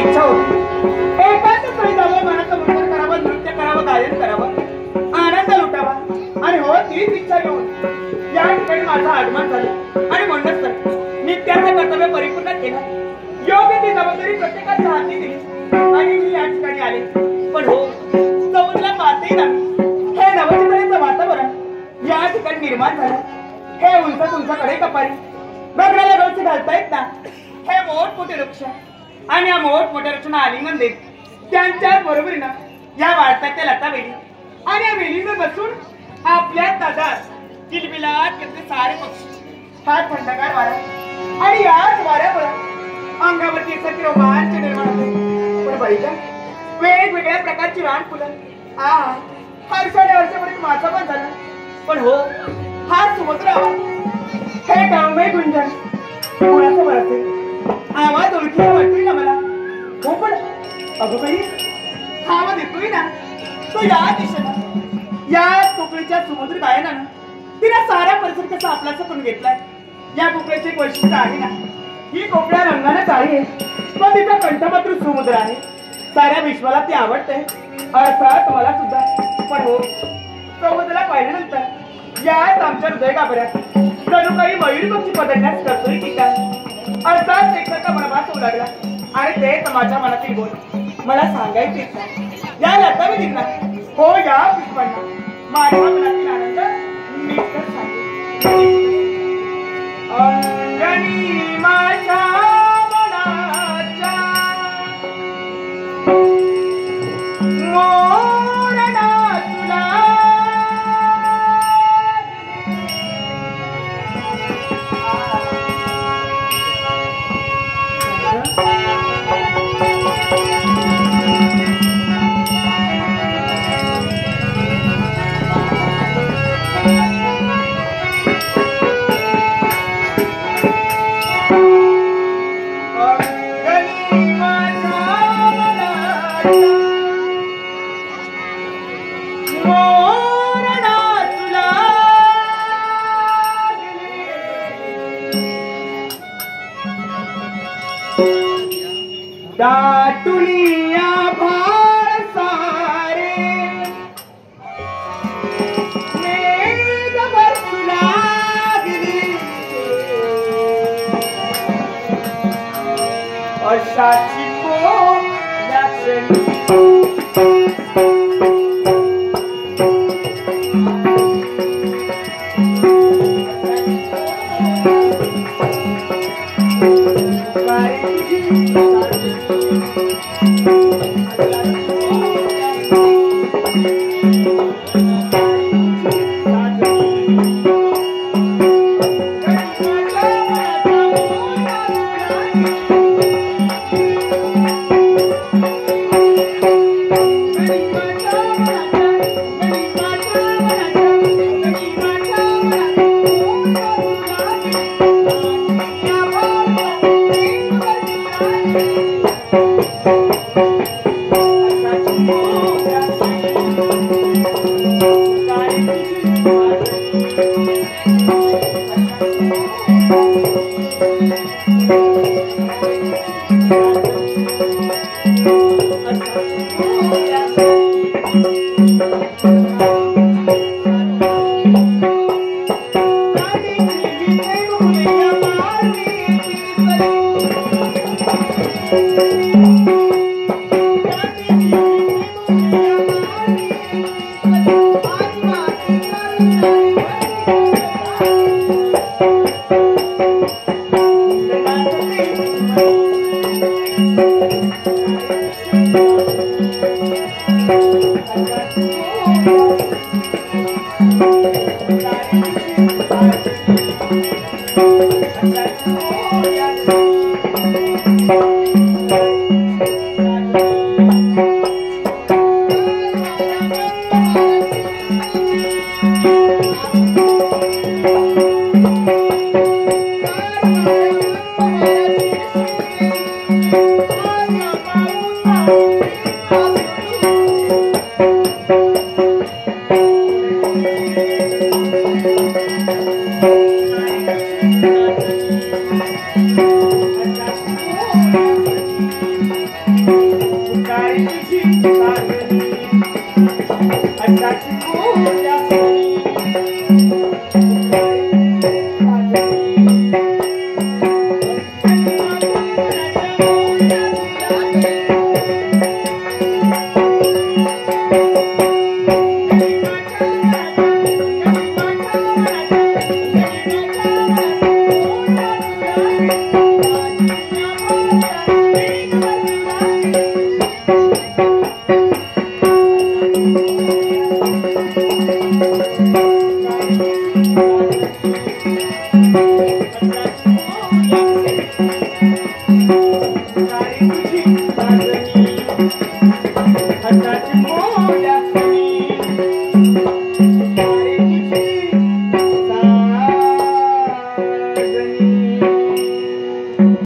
इच्छा होती एकाच स्थळी जावं, मनाचं मंथन करावं, नृत्य करावं, गायन करावं, आनंद लुटावा. आणि हो तीच इच्छा घेऊन या ठिकाणी माझं आगमन झालं. आणि म्हणूनच तर नित्याचं कर्तव्य परिपूर्ण केलं. योग्य ती जबाबदारी प्रत्येकाच्या हाती दिली आणि मी या ठिकाणी आले. पण हो समुद्राला पाहते ना हे नवचिंतनेचं वातावरण या ठिकाणी निर्माण झालं. हे उंच तुमच्याकडे कपारी बघण्याला गवसी घालतायत ना, हे मोठमोठे वृक्ष आणि या मोठमोठ्या वृक्षांना आलिंगन देत त्यांच्या बरोबरीनं या वाढतात त्या लता वेली आणि या वेलीवर बसून आपल्या ताजात किलबिलाट करते सारे पक्षी. हा थंडगार वारा आणि याच वाऱ्यामुळे अंगावरती एकसारखी रोमांच निर्माण होते. पण बाईका वेगवेगळ्या प्रकारची रान फुलं हर्षाने वर्षापर्यंत माझा पण झाला. पण हो हा सुमधुर आवाज, हे गावमय गुंजन कोणाचं बरते आवाज ओळखीला वाटतोय ना मला. हो पण अगं बाई हा आवाज येतोय ना तो या दिशेनं या कोकळीच्या सुमधुर गायनानं तिला सारा परिसर कसा आपलासा करून घेतलाय. या कोकळीचे एक वैशिष्ट्य आहे ना, ही कोकळ्या रंगाने काळी आहे पण तिचा कंठ मात्र सुमुद्र आहे. साऱ्या विश्वाला ती आवडते, अर्थात मला सुद्धा. पण हो समुद्राला पाहिल्यानंतर याच आमच्या हृदय गाभऱ्यात जणू काही मयूर पक्षी पदन्यास करतोय की काय. अर्थात एकसारखा प्रभास होऊ लागला आणि ते माझ्या मनातील बोल मला सांगायचेच नाही. या लतावेलींना हो या पुष्पांना माझ्या मनातील आनंद मीच तर सांगेन. अंजनी माझ्या मनाच्या मोरणा तुला दाटुनिया भार सारे मेघ बरसू लागली अशाची या क्षणी